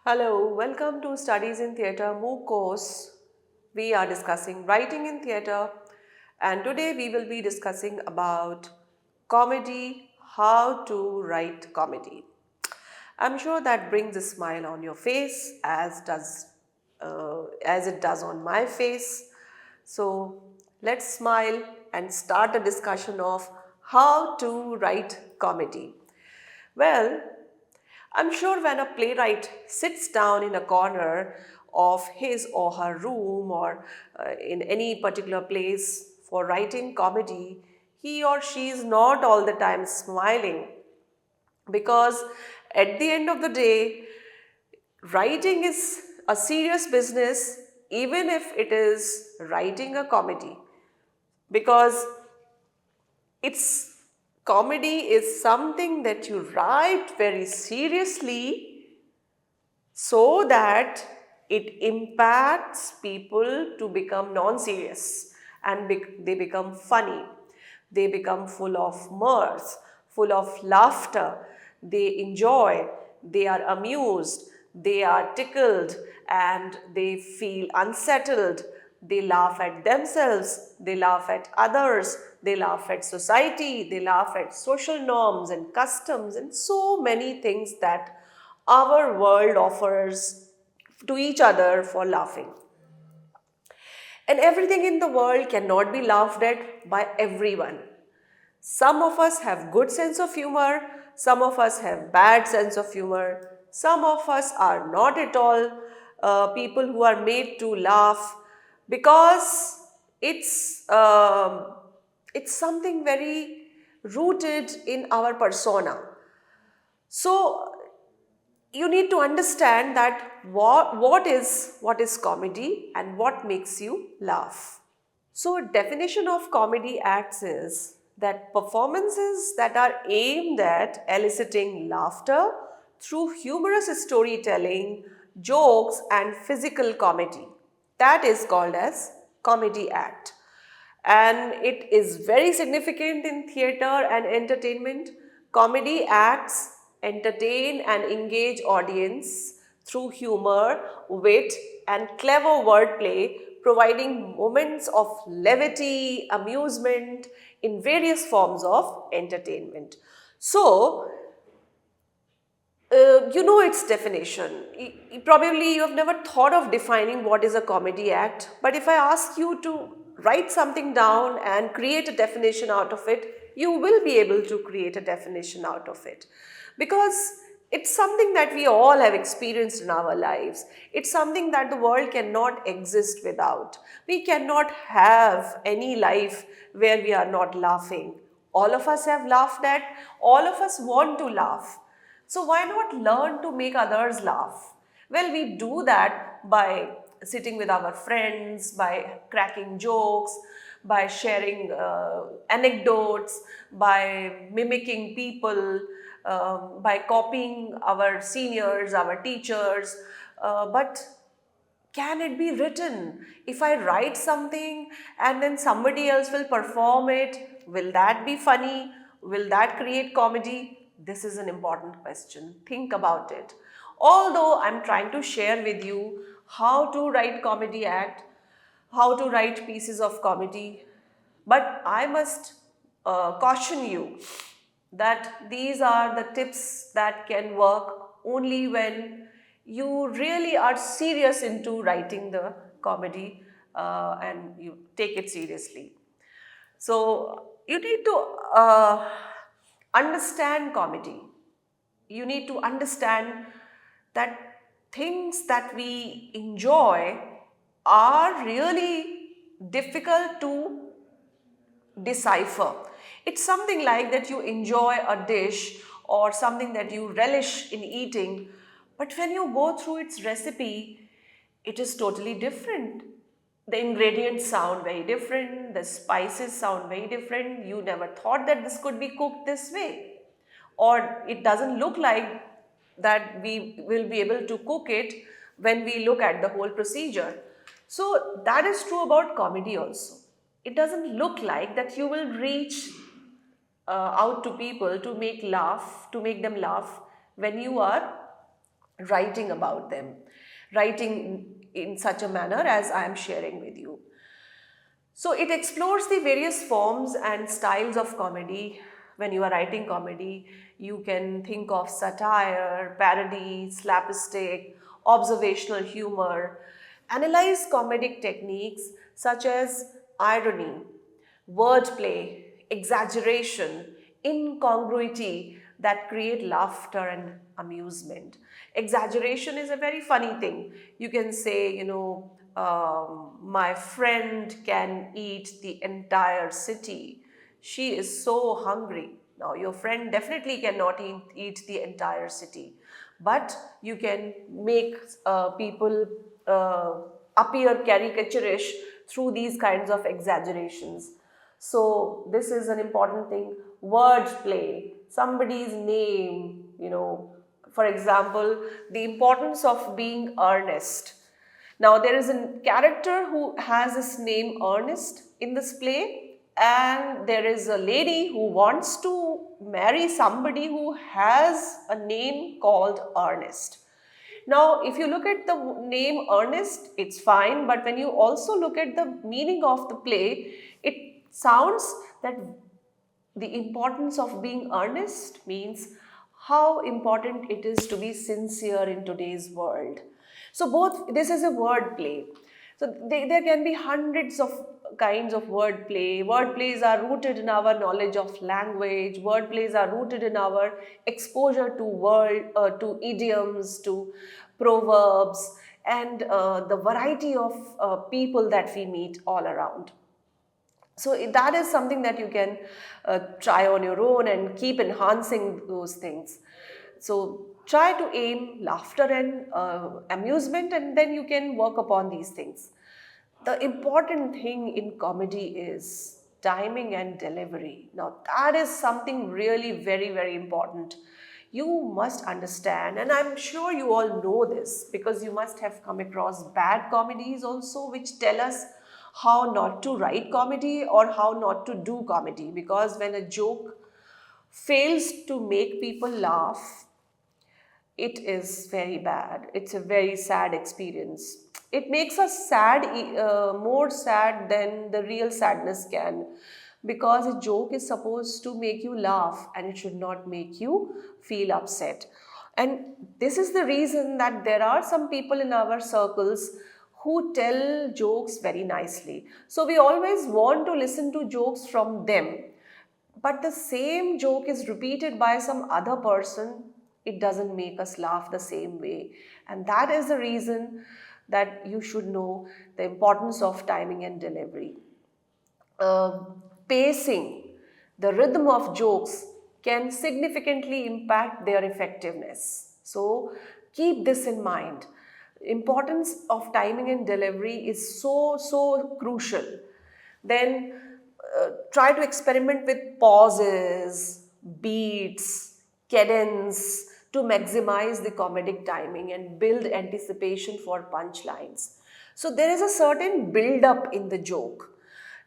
Hello, welcome to Studies in Theatre MOOC course. We are discussing writing in theatre, and today we will be discussing about comedy, how to write comedy. I'm sure that brings a smile on your face as it does on my face. So let's smile and start a discussion of how to write comedy. Well, I'm sure when a playwright sits down in a corner of his or her room or in any particular place for writing comedy, he or she is not all the time smiling because at the end of the day, writing is a serious business, even if it is writing a comedy, because it's comedy is something that you write very seriously so that it impacts people to become non-serious and they become funny. They become full of mirth, full of laughter. They enjoy, they are amused, they are tickled, and they feel unsettled. They laugh at themselves, they laugh at others, they laugh at society, they laugh at social norms and customs and so many things that our world offers to each other for laughing. And everything in the world cannot be laughed at by everyone. Some of us have good sense of humor, some of us have bad sense of humor, some of us are not at all people who are made to laugh because it's um, it's something very rooted in our persona. So you need to understand that what is comedy and what makes you laugh. So a definition of comedy acts is that performances that are aimed at eliciting laughter through humorous storytelling, jokes and physical comedy. That is called as comedy act. And it is very significant in theatre and entertainment. Comedy acts entertain and engage audience through humor, wit, and clever wordplay, providing moments of levity, amusement in various forms of entertainment. So, you know its definition. Probably you have never thought of defining what is a comedy act, but if I ask you to write something down and create a definition out of it, you will be able to create a definition out of it. Because it's something that we all have experienced in our lives. It's something that the world cannot exist without. We cannot have any life where we are not laughing. All of us have laughed at, all of us want to laugh. So why not learn to make others laugh? Well, we do that by sitting with our friends, by cracking jokes, by sharing anecdotes, by mimicking people, by copying our seniors, our teachers. But can it be written? If I write something and then somebody else will perform it, will that be funny? Will that create comedy? This is an important question. Think about it. Although I'm trying to share with you how to write comedy act, how to write pieces of comedy, but I must caution you that these are the tips that can work only when you really are serious into writing the comedy and you take it seriously. So you need to understand comedy. You need to understand that things that we enjoy are really difficult to decipher. It's something like that you enjoy a dish or something that you relish in eating, but when you go through its recipe, it is totally different. The ingredients sound very different, the spices sound very different. You never thought that this could be cooked this way, or it doesn't look like that we will be able to cook it when we look at the whole procedure. So that is true about comedy also. It doesn't look like that you will reach out to people to make them laugh when you are writing about them, writing in such a manner as I am sharing with you. So it explores the various forms and styles of comedy. When you are writing comedy, you can think of satire, parody, slapstick, observational humor. Analyze comedic techniques such as irony, wordplay, exaggeration, incongruity that create laughter and amusement. Exaggeration is a very funny thing. You can say, my friend can eat the entire city. She is so hungry. Now, your friend definitely cannot eat the entire city, but you can make people appear caricaturish through these kinds of exaggerations. So this is an important thing. Word play, somebody's name, for example, the importance of being earnest. Now, there is a character who has his name Ernest in this play, and there is a lady who wants to marry somebody who has a name called Ernest. Now, if you look at the name Ernest, it's fine, but when you also look at the meaning of the play, it sounds that the importance of being earnest means how important it is to be sincere in today's world. So both, this is a word play. So there can be hundreds of kinds of word play. Word plays are rooted in our knowledge of language. Word plays are rooted in our exposure to to idioms, to proverbs, and the variety of people that we meet all around. So that is something that you can try on your own and keep enhancing those things. So try to aim laughter and amusement, and then you can work upon these things. The important thing in comedy is timing and delivery. Now, that is something really very, very important. You must understand, and I'm sure you all know this because you must have come across bad comedies also, which tell us how not to write comedy or how not to do comedy. Because when a joke fails to make people laugh, it is very bad. It's a very sad experience. It makes us sad, more sad than the real sadness can, because a joke is supposed to make you laugh and it should not make you feel upset. And this is the reason that there are some people in our circles who tell jokes very nicely. So we always want to listen to jokes from them, but the same joke is repeated by some other person, it doesn't make us laugh the same way. And that is the reason that you should know the importance of timing and delivery. Uh, Pacing, the rhythm of jokes can significantly impact their effectiveness. So keep this in mind. Importance of timing and delivery is so crucial. Then try to experiment with pauses, beats, cadence to maximize the comedic timing and build anticipation for punchlines. So there is a certain build up in the joke.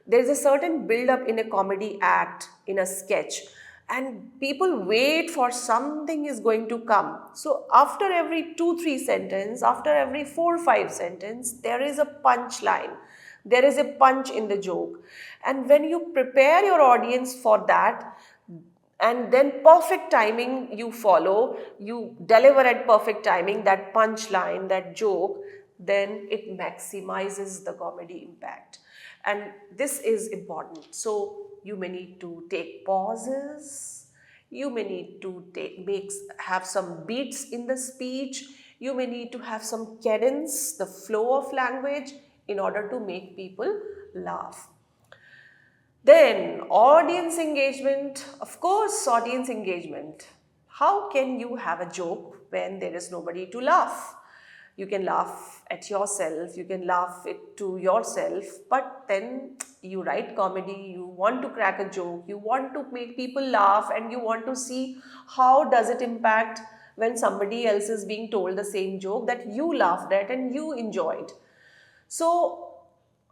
There is a certain build up in a comedy act, in a sketch, and people wait for something is going to come. So after every 2 3 sentence, after every 4 5 sentence, there is a punchline, there is a punch in the joke. And when you prepare your audience for that, and then perfect timing you follow, you deliver at perfect timing that punchline, that joke, then it maximizes the comedy impact. And this is important. So you may need to take pauses, you may need to have some beats in the speech, you may need to have some cadence, the flow of language, in order to make people laugh. Then, audience engagement. Of course, audience engagement. How can you have a joke when there is nobody to laugh? You can laugh at yourself, you can laugh it to yourself, but then you write comedy, you want to crack a joke, you want to make people laugh, and you want to see how does it impact when somebody else is being told the same joke that you laughed at and you enjoyed. So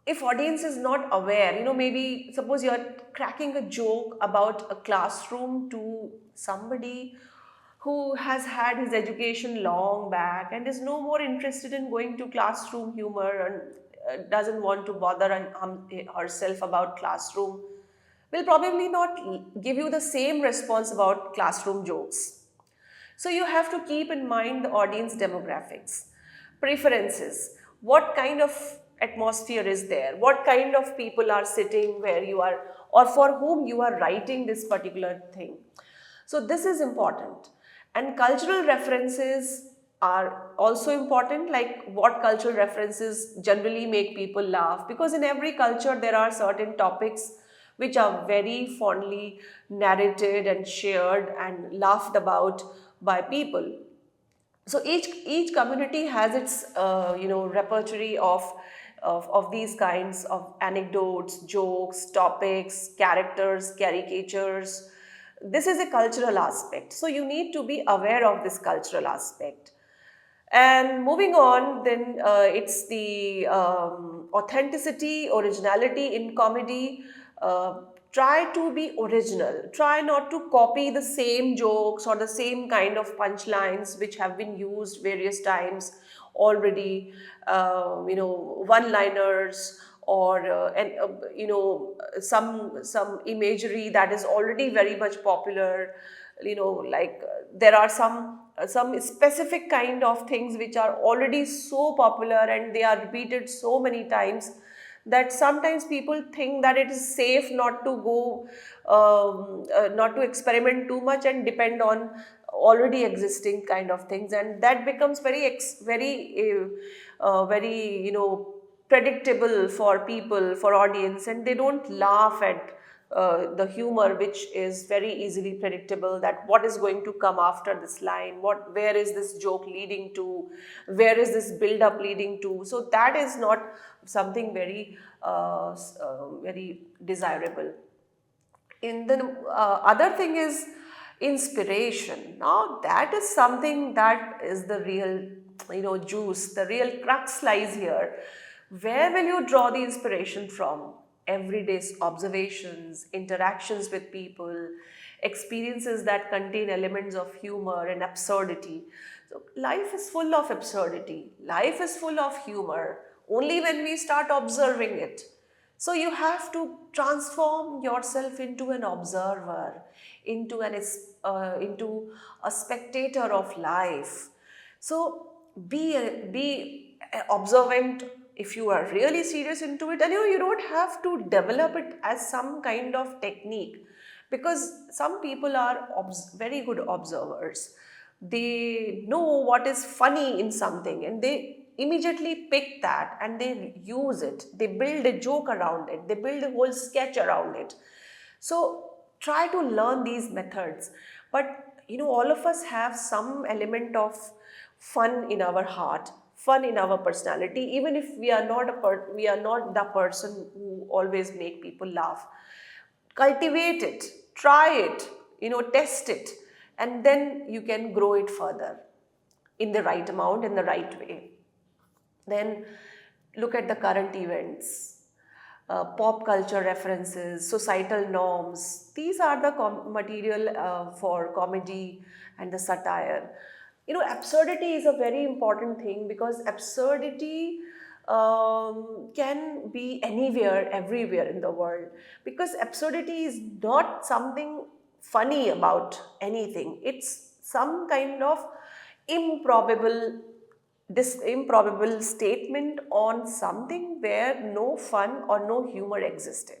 if audience is not aware, maybe suppose you're cracking a joke about a classroom to somebody who has had his education long back and is no more interested in going to classroom humor and doesn't want to bother herself about classroom, will probably not give you the same response about classroom jokes. So you have to keep in mind the audience demographics, preferences, what kind of atmosphere is there, what kind of people are sitting where you are, or for whom you are writing this particular thing. So this is important. And cultural references are also important, like what cultural references generally make people laugh, because in every culture there are certain topics which are very fondly narrated and shared and laughed about by people. So each community has its repertory of these kinds of anecdotes, jokes, topics, characters, caricatures. This is a cultural aspect, so you need to be aware of this cultural aspect. And moving on, then it's the authenticity, originality in comedy. Try to be original. Try not to copy the same jokes or the same kind of punchlines which have been used various times already. One-liners or some imagery that is already very much popular. Like there are some specific kind of things which are already so popular and they are repeated so many times that sometimes people think that it is safe not to go not to experiment too much and depend on already existing kind of things, and that becomes very predictable for people, for audience, and they don't laugh at the humor which is very easily predictable, that what is going to come after this line, where is this joke leading to, where is this build up leading to. So that is not something very desirable. In the other thing is inspiration. Now that is something that is the real juice, the real crux lies here. Where will you draw the inspiration from? Everyday observations, interactions with people, experiences that contain elements of humor and absurdity. So life is full of absurdity, life is full of humor only when we start observing it. So you have to transform yourself into an observer, into a spectator of life. So be observant if you are really serious into it, and you don't have to develop it as some kind of technique, because some people are very good observers. They know what is funny in something and they immediately pick that and they use it, they build a joke around it, they build a whole sketch around it. So try to learn these methods. But all of us have some element of fun in our heart, fun in our personality, even if we are not the person who always make people laugh. Cultivate it, try it, test it, and then you can grow it further in the right amount, in the right way. Then look at the current events, pop culture references, societal norms. These are the material for comedy and the satire. Absurdity is a very important thing, because absurdity can be anywhere, everywhere in the world. Because absurdity is not something funny about anything, it's some kind of improbable this improbable statement on something where no fun or no humor existed.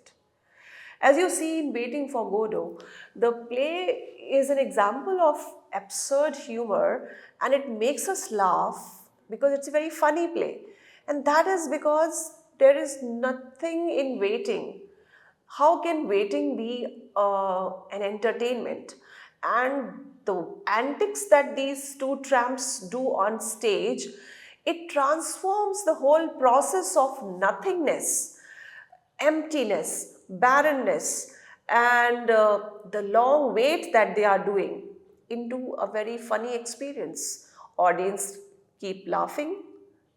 As you see in Waiting for Godot, the play is an example of absurd humor and it makes us laugh because it's a very funny play. And that is because there is nothing in waiting. How can waiting be an entertainment? And the antics that these two tramps do on stage, it transforms the whole process of nothingness, emptiness, barrenness, and the long wait that they are doing into a very funny experience. Audience keep laughing.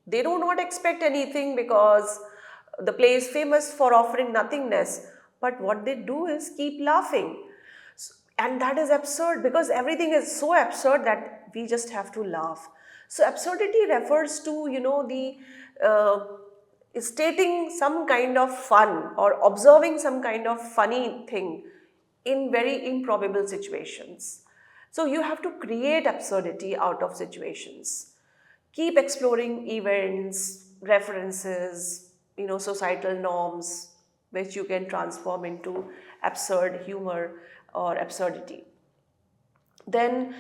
They do not expect anything because the play is famous for offering nothingness, but what they do is keep laughing. And that is absurd because everything is so absurd that we just have to laugh. So absurdity refers to, the uh, stating some kind of fun or observing some kind of funny thing in very improbable situations. So you have to create absurdity out of situations. Keep exploring events, references, societal norms, which you can transform into absurd humor or absurdity. Then,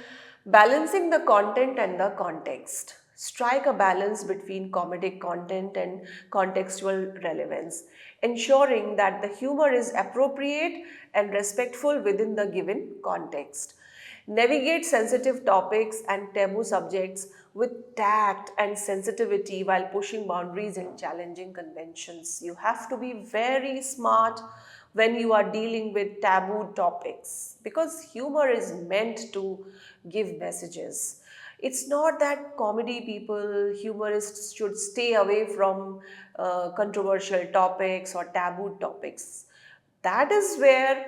balancing the content and the context. Strike a balance between comedic content and contextual relevance, ensuring that the humor is appropriate and respectful within the given context. Navigate sensitive topics and taboo subjects with tact and sensitivity while pushing boundaries and challenging conventions. You have to be very smart when you are dealing with taboo topics because humor is meant to give messages. It's not that comedy people, humorists should stay away from controversial topics or taboo topics. That is where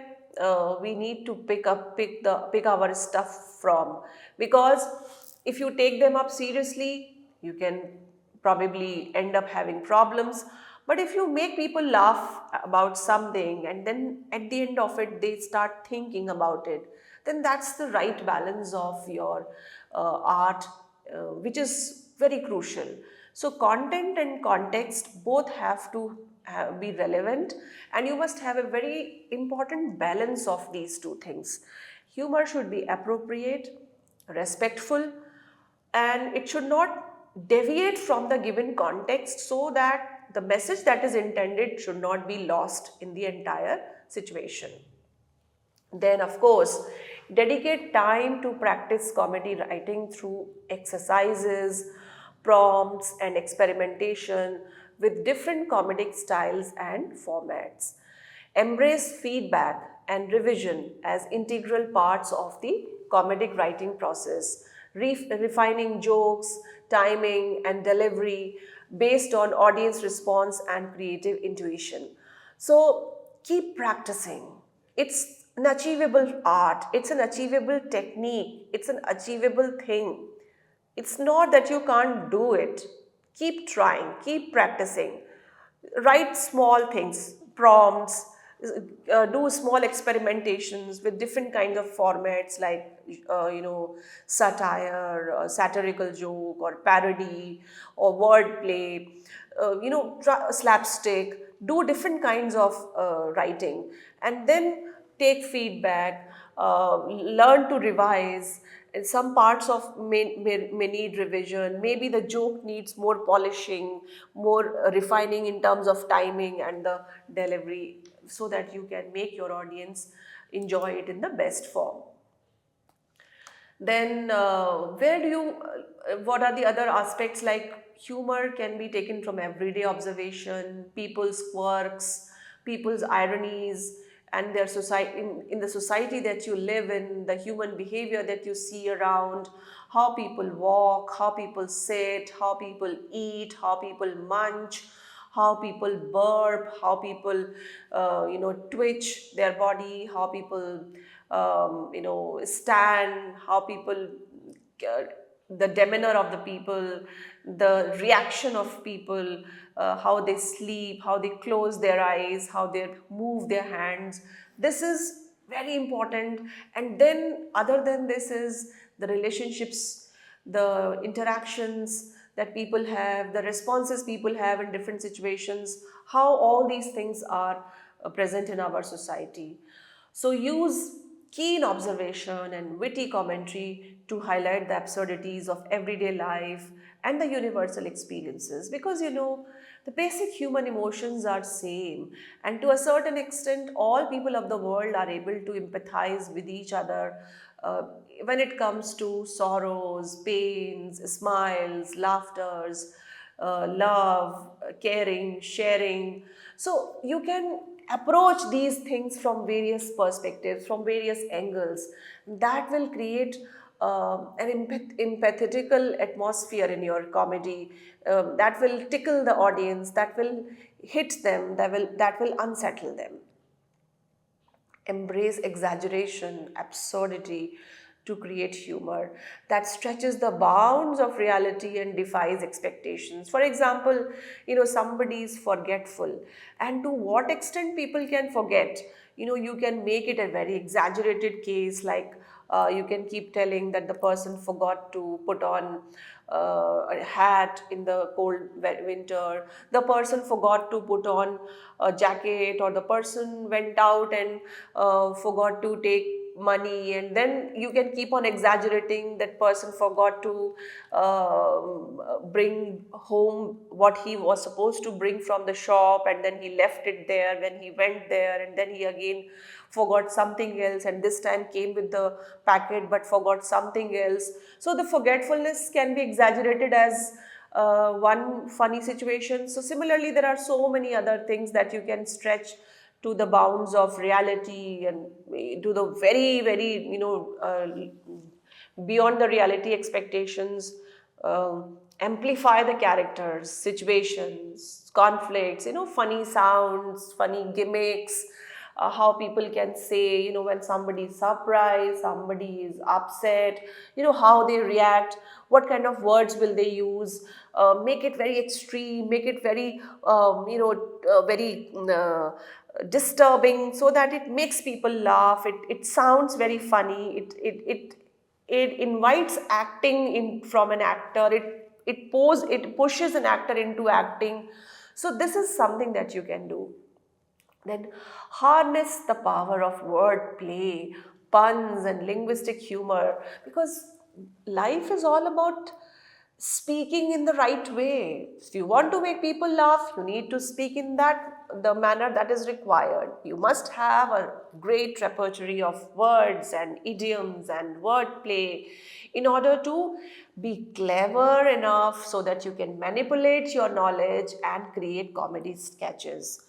we need to pick our stuff from, because if you take them up seriously you can probably end up having problems. But if you make people laugh about something and then at the end of it they start thinking about it, then that's the right balance of your art, which is very crucial. So, content and context both have to be relevant, and you must have a very important balance of these two things. Humor should be appropriate, respectful, and it should not deviate from the given context so that the message that is intended should not be lost in the entire situation. Then, of course, dedicate time to practice comedy writing through exercises, prompts, and experimentation with different comedic styles and formats. Embrace feedback and revision as integral parts of the comedic writing process, refining jokes, timing, and delivery based on audience response and creative intuition. So, keep practicing. It's an achievable art, it's an achievable technique, it's an achievable thing. It's not that you can't do it. Keep trying, keep practicing. Write small things, prompts, do small experimentations with different kinds of formats like, satire, satirical joke, or parody, or wordplay, slapstick. Do different kinds of writing and then take feedback, learn to revise. And some parts of may need revision. Maybe the joke needs more polishing, more refining in terms of timing and the delivery, so that you can make your audience enjoy it in the best form. Then, what are the other aspects? Like humor can be taken from everyday observation, people's quirks, people's ironies, and their society, in the society that you live in, the human behavior that you see around, how people walk, how people sit, how people eat, how people munch, how people burp, how people, twitch their body, how people, stand, how people, uh, the demeanor of the people, the reaction of people, how they sleep, how they close their eyes, how they move their hands. This is very important. And then, other than this, is the relationships, the interactions that people have, the responses people have in different situations, how all these things are present in our society. So use keen observation and witty commentary to highlight the absurdities of everyday life and the universal experiences, because the basic human emotions are same, and to a certain extent all people of the world are able to empathize with each other uh, when it comes to sorrows, pains, smiles, laughters, love, caring, sharing. So you can approach these things from various perspectives, from various angles. That will create an empathetical atmosphere in your comedy, that will tickle the audience, that will hit them, that will unsettle them. embrace exaggeration, absurdity to create humor that stretches the bounds of reality and defies expectations. For example, somebody is forgetful, and to what extent people can forget. You can make it a very exaggerated case, like you can keep telling that the person forgot to put on a hat in the cold winter, the person forgot to put on a jacket, or the person went out and forgot to take money, and then you can keep on exaggerating that person forgot to bring home what he was supposed to bring from the shop, and then he left it there when he went there, and then he again forgot something else, and this time came with the packet but forgot something else. So the forgetfulness can be exaggerated as one funny situation. So similarly, there are so many other things that you can stretch to the bounds of reality, and to the very, very, beyond the reality expectations. Amplify the characters, situations, conflicts, funny sounds, funny gimmicks, how people can say, when somebody is surprised, somebody is upset, how they react, what kind of words will they use, make it very extreme, make it very, very disturbing, so that it makes people laugh, it sounds very funny, it invites acting in from an actor, it pushes an actor into acting. So this is something that you can do. Then harness the power of word play, puns, and linguistic humor, because life is all about speaking in the right way. If you want to make people laugh, you need to speak in the manner that is required. You must have a great repertoire of words and idioms and wordplay in order to be clever enough so that you can manipulate your knowledge and create comedy sketches.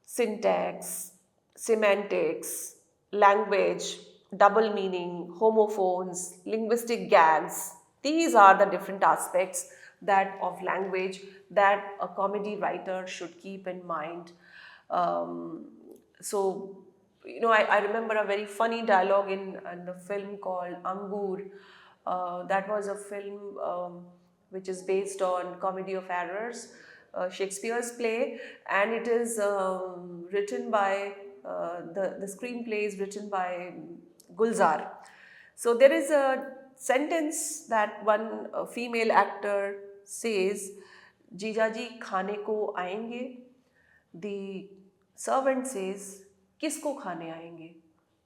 Syntax, semantics, language, double meaning, homophones, linguistic gags. These are the different aspects that of language that a comedy writer should keep in mind. Um, so, I remember a very funny dialogue in the film called Angur. That was a film which is based on Comedy of Errors, Shakespeare's play, and it is written by the screenplay is written by Gulzar. So there is a sentence that one female actor says, "Jijaji khane ko aayenge." The servant says, "किसको खाने आएंगे?"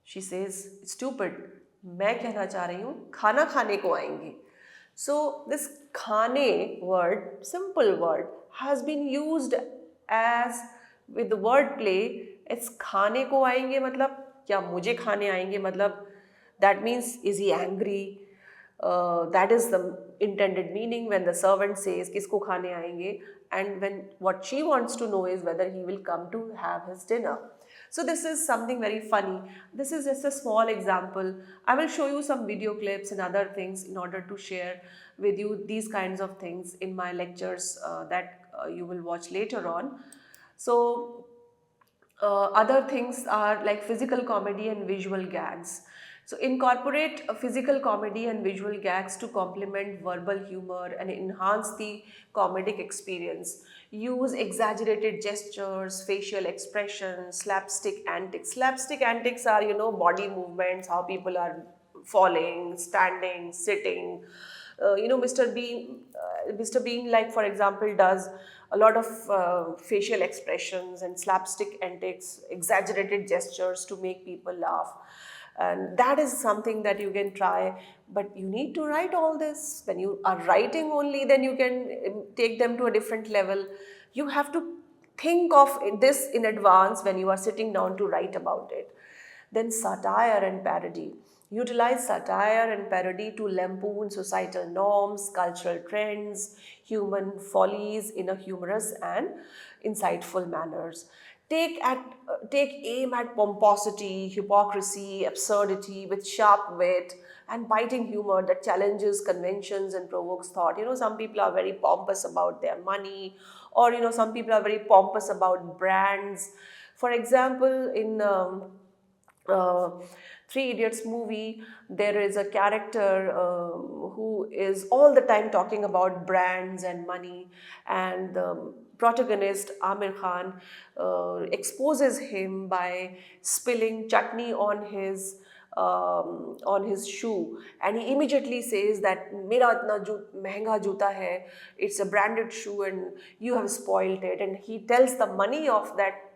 She says, "Stupid, मैं कहना चाह रही हूँ खाना खाने को आएंगे." So this khane word, simple word, has been used as with the word play. It's खाने को आएंगे मतलब क्या मुझे खाने आएंगे मतलब, that means is he angry? That is the intended meaning when the servant says kisko khane aayenge, and when what she wants to know is whether he will come to have his dinner. So this is something very funny. This is just a small example. I will show you some video clips and other things in order to share with you these kinds of things in my lectures that you will watch later on. So other things are like physical comedy and visual gags. So incorporate a physical comedy and visual gags to complement verbal humor and enhance the comedic experience. Use exaggerated gestures, facial expressions, slapstick antics. Slapstick antics are, body movements, how people are falling, standing, sitting. Mr. Bean, like for example, does a lot of facial expressions and slapstick antics, exaggerated gestures to make people laugh. And that is something that you can try, but you need to write all this. When you are writing only, then you can take them to a different level. You have to think of this in advance when you are sitting down to write about it. Then satire and parody. Utilize satire and parody to lampoon societal norms, cultural trends, human follies in a humorous and insightful manners. Take aim at pomposity, hypocrisy, absurdity with sharp wit and biting humor that challenges conventions and provokes thought. Some people are very pompous about their money, or some people are very pompous about brands. For example, in uh, Three Idiots movie, there is a character who is all the time talking about brands and money, and the protagonist Amir Khan exposes him by spilling chutney on his shoe, and he immediately says that मेरा इतना महंगा जूता है, it's a branded shoe and you have spoiled it, and he tells the money of that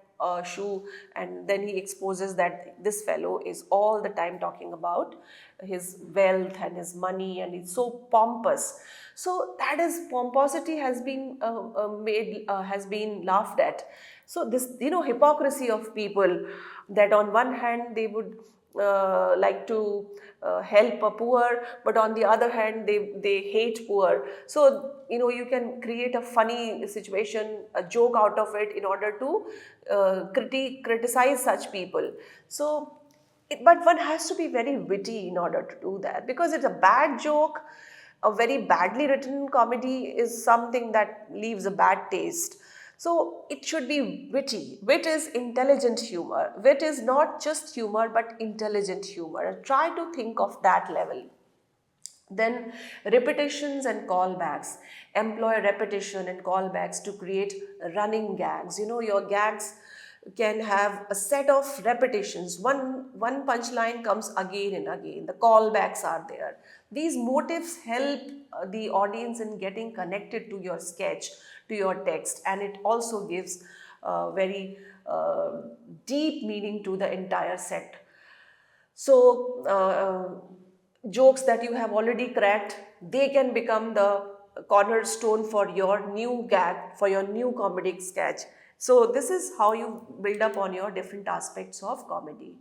shoe, and then he exposes that this fellow is all the time talking about his wealth and his money, and it's so pompous. So that is pomposity has been made has been laughed at. So this, hypocrisy of people, that on one hand they would like to help a poor, but on the other hand they hate poor. So you can create a funny situation, a joke out of it, in order to criticize such people. So but one has to be very witty in order to do that, because it's a bad joke. A very badly written comedy is something that leaves a bad taste. So it should be witty. Wit is intelligent humor. Wit is not just humor but intelligent humor. Try to think of that level. Then repetitions and callbacks. Employ repetition and callbacks to create running gags. Your gags can have a set of repetitions. One punchline comes again and again. The callbacks are there. These motifs help the audience in getting connected to your sketch, to your text, and it also gives very deep meaning to the entire set. So, jokes that you have already cracked, they can become the cornerstone for your new gag, for your new comedic sketch. So, this is how you build up on your different aspects of comedy.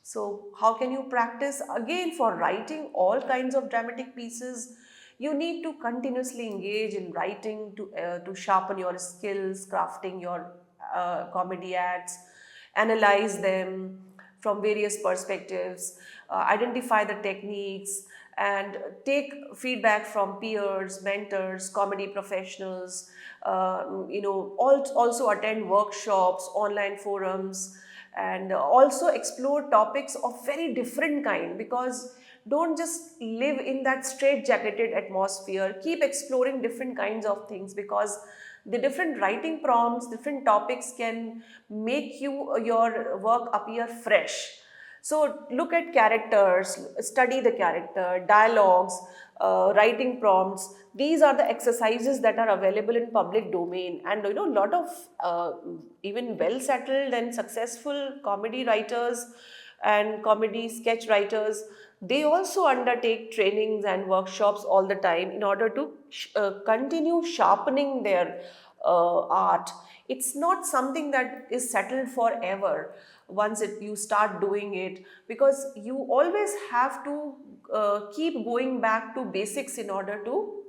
So, how can you practice? Again, for writing all kinds of dramatic pieces, you need to continuously engage in writing to sharpen your skills, crafting your comedy acts, analyze them from various perspectives, identify the techniques, and take feedback from peers, mentors, comedy professionals. Also attend workshops, online forums, and also explore topics of very different kind, because don't just live in that straight jacketed atmosphere. Keep exploring different kinds of things, because the different writing prompts, different topics can make your work appear fresh. So look at characters, study the character, dialogues, writing prompts. These are the exercises that are available in public domain, and a lot of even well settled and successful comedy writers and comedy sketch writers, they also undertake trainings and workshops all the time in order to continue sharpening their art. It's not something that is settled forever once you start doing it, because you always have to keep going back to basics in order to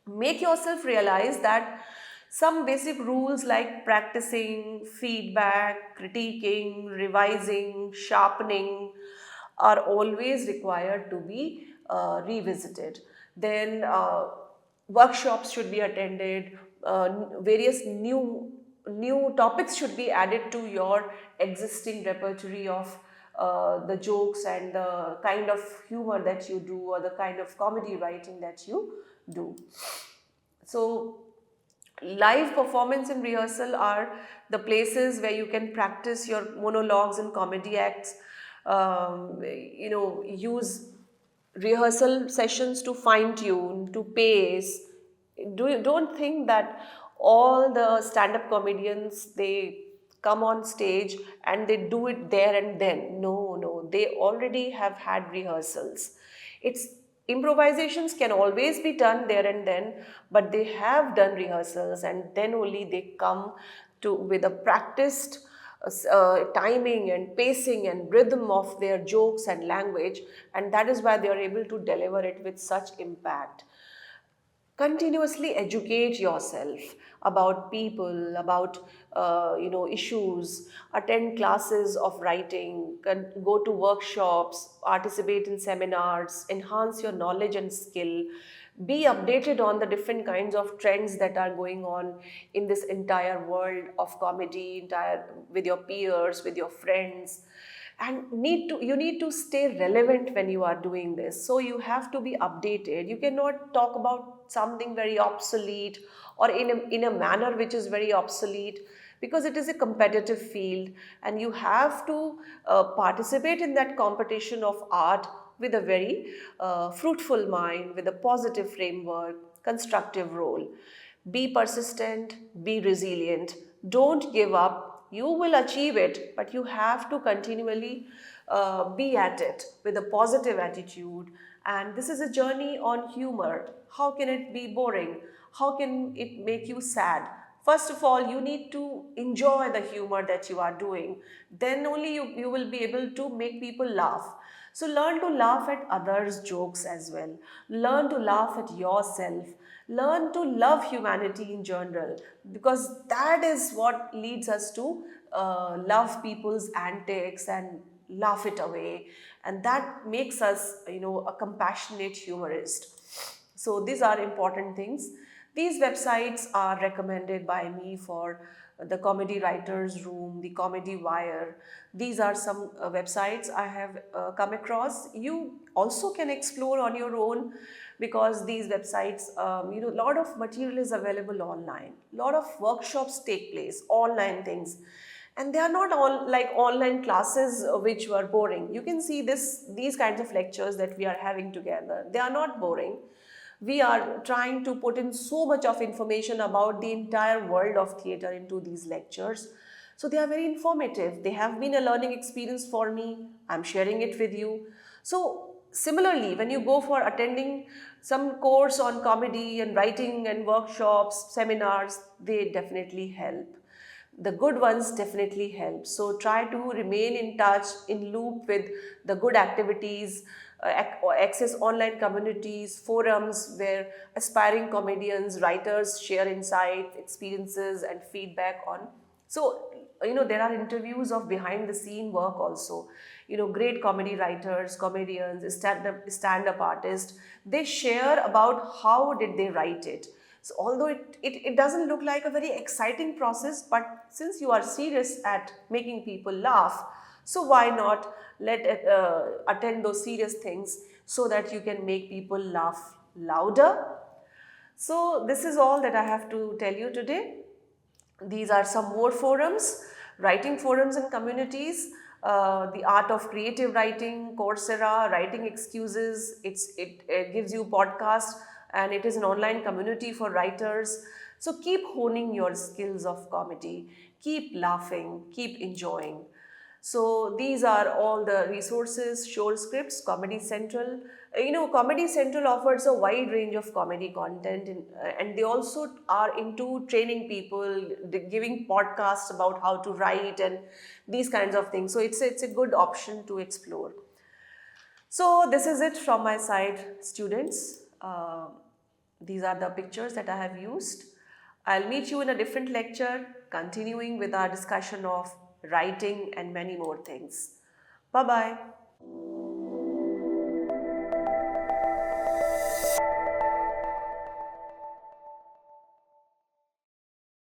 make yourself realize that some basic rules like practicing, feedback, critiquing, revising, sharpening are always required to be revisited. Then workshops should be attended, various new topics should be added to your existing repertory of the jokes and the kind of humor that you do, or the kind of comedy writing that you do. So, live performance and rehearsal are the places where you can practice your monologues and comedy acts. Use rehearsal sessions to fine tune, to pace. Don't think that all the stand up comedians, they come on stage and they do it there and then. No, no, they already have had rehearsals. It's Improvisations can always be done there and then, but they have done rehearsals, and then only they come to with a practiced timing and pacing and rhythm of their jokes and language, and that is why they are able to deliver it with such impact. Continuously educate yourself about people, about issues, attend classes of writing, go to workshops, participate in seminars, enhance your knowledge and skill, be updated on the different kinds of trends that are going on in this entire world of comedy, entire with your peers, with your friends. and you need to stay relevant when you are doing this. So you have to be updated. You cannot talk about something very obsolete or in a manner which is very obsolete, because it is a competitive field, and you have to participate in that competition of art with a very fruitful mind, with a positive framework, constructive role. Be persistent, be resilient, don't give up. You will achieve it, but you have to continually be at it with a positive attitude. And this is a journey on humor. How can it be boring? How can it make you sad? First of all, you need to enjoy the humor that you are doing. Then only you will be able to make people laugh. So learn to laugh at others' jokes as well. Learn to laugh at yourself. Learn to love humanity in general, because that is what leads us to love people's antics and laugh it away. And that makes us, a compassionate humorist. So these are important things. These websites are recommended by me for the Comedy Writers Room, the Comedy Wire. These are some websites I have come across. You also can explore on your own, because these websites, a lot of material is available online. A lot of workshops take place, online things. And they are not all like online classes which were boring. You can see these kinds of lectures that we are having together. They are not boring. We are trying to put in so much of information about the entire world of theatre into these lectures. So they are very informative. They have been a learning experience for me. I'm sharing it with you. So similarly, when you go for attending some course on comedy and writing and workshops, seminars, they definitely help. The good ones definitely help. So try to remain in touch, in loop with the good activities, or access online communities, forums where aspiring comedians, writers share insight, experiences and feedback on. So, there are interviews of behind the scene work also. Great comedy writers, comedians, stand-up artists, they share about how did they write it. So although it doesn't look like a very exciting process, but since you are serious at making people laugh, so why not let it, attend those serious things so that you can make people laugh louder. So this is all that I have to tell you today. These are some more forums, writing forums and communities, the art of creative writing, Coursera, writing excuses, it gives you podcast, and it is an online community for writers. So keep honing your skills of comedy, keep laughing, keep enjoying. So these are all the resources, show scripts, Comedy Central. Comedy Central offers a wide range of comedy content, and they also are into training people, giving podcasts about how to write and these kinds of things. So it's a good option to explore. So this is it from my side, students. These are the pictures that I have used. I'll meet you in a different lecture, continuing with our discussion of writing and many more things. Bye-bye.